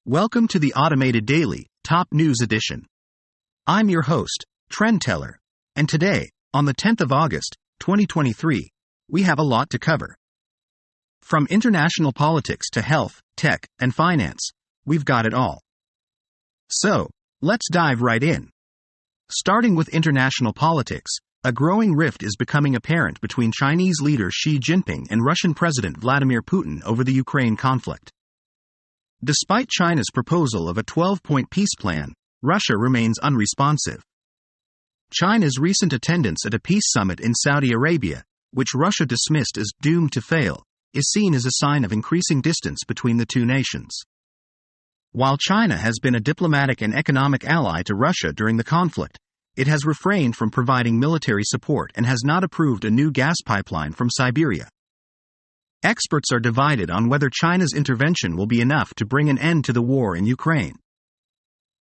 Welcome to the Automated Daily, Top News Edition. I'm your host, Trend Teller, and today, on the 10th of August, 2023, we have a lot to cover. From international politics to health, tech, and finance, we've got it all. So, let's dive right in. Starting with international politics, a growing rift is becoming apparent between Chinese leader Xi Jinping and Russian President Vladimir Putin over the Ukraine conflict. Despite China's proposal of a 12-point peace plan, Russia remains unresponsive. China's recent attendance at a peace summit in Saudi Arabia, which Russia dismissed as doomed to fail, is seen as a sign of increasing distance between the two nations. While China has been a diplomatic and economic ally to Russia during the conflict, it has refrained from providing military support and has not approved a new gas pipeline from Siberia. Experts are divided on whether China's intervention will be enough to bring an end to the war in Ukraine.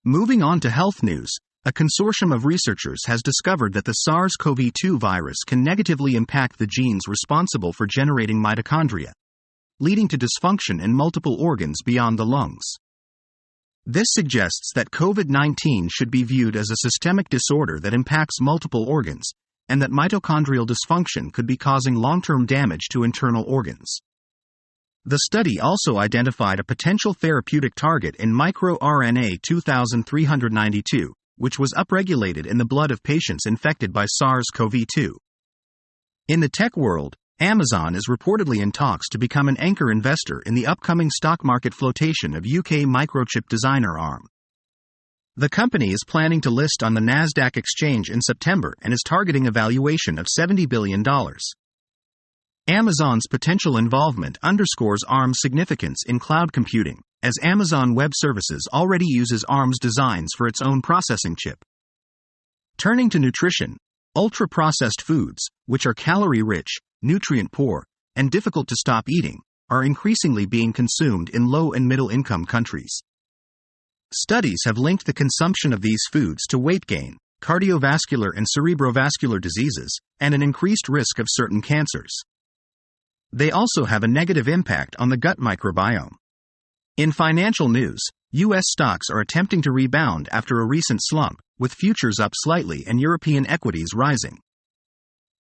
Moving on to health news, a consortium of researchers has discovered that the SARS-CoV-2 virus can negatively impact the genes responsible for generating mitochondria, leading to dysfunction in multiple organs beyond the lungs. This suggests that COVID-19 should be viewed as a systemic disorder that impacts multiple organs, and that mitochondrial dysfunction could be causing long-term damage to internal organs. The study also identified a potential therapeutic target in microRNA 2392, which was upregulated in the blood of patients infected by SARS-CoV-2. In the tech world, Amazon is reportedly in talks to become an anchor investor in the upcoming stock market flotation of UK microchip designer ARM. The company is planning to list on the Nasdaq exchange in September and is targeting a valuation of $70 billion. Amazon's potential involvement underscores ARM's significance in cloud computing, as Amazon Web Services already uses ARM's designs for its own processing chip. Turning to nutrition, ultra-processed foods, which are calorie-rich, nutrient-poor, and difficult to stop eating, are increasingly being consumed in low- and middle-income countries. Studies have linked the consumption of these foods to weight gain, cardiovascular and cerebrovascular diseases, and an increased risk of certain cancers. They also have a negative impact on the gut microbiome. In financial news, U.S. stocks are attempting to rebound after a recent slump, with futures up slightly and European equities rising.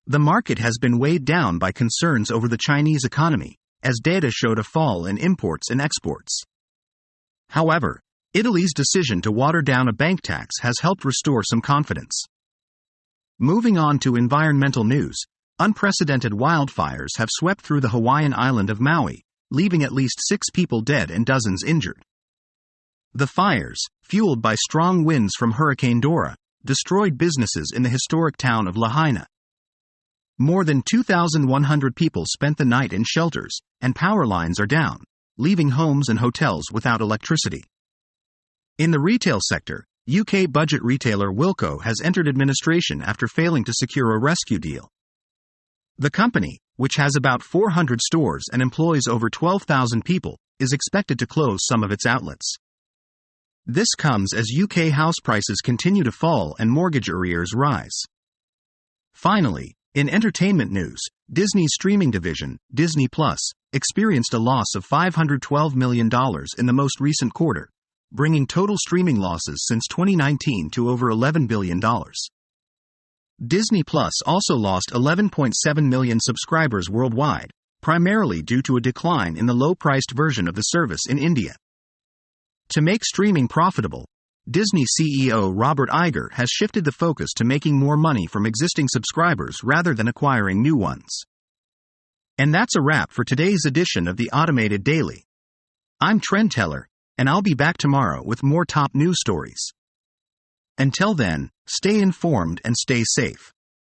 The market has been weighed down by concerns over the Chinese economy, as data showed a fall in imports and exports. However, Italy's decision to water down a bank tax has helped restore some confidence. Moving on to environmental news, unprecedented wildfires have swept through the Hawaiian island of Maui, leaving at least 6 people dead and dozens injured. The fires, fueled by strong winds from Hurricane Dora, destroyed businesses in the historic town of Lahaina. More than 2,100 people spent the night in shelters, and power lines are down, leaving homes and hotels without electricity. In the retail sector, UK budget retailer Wilko has entered administration after failing to secure a rescue deal. The company, which has about 400 stores and employs over 12,000 people, is expected to close some of its outlets. This comes as UK house prices continue to fall and mortgage arrears rise. Finally, in entertainment news, Disney's streaming division, Disney Plus, experienced a loss of $512 million in the most recent quarter, bringing total streaming losses since 2019 to over $11 billion. Disney Plus also lost 11.7 million subscribers worldwide, primarily due to a decline in the low-priced version of the service in India. To make streaming profitable, Disney CEO Robert Iger has shifted the focus to making more money from existing subscribers rather than acquiring new ones. And that's a wrap for today's edition of the Automated Daily. I'm Trend Teller, and I'll be back tomorrow with more top news stories. Until then, stay informed and stay safe.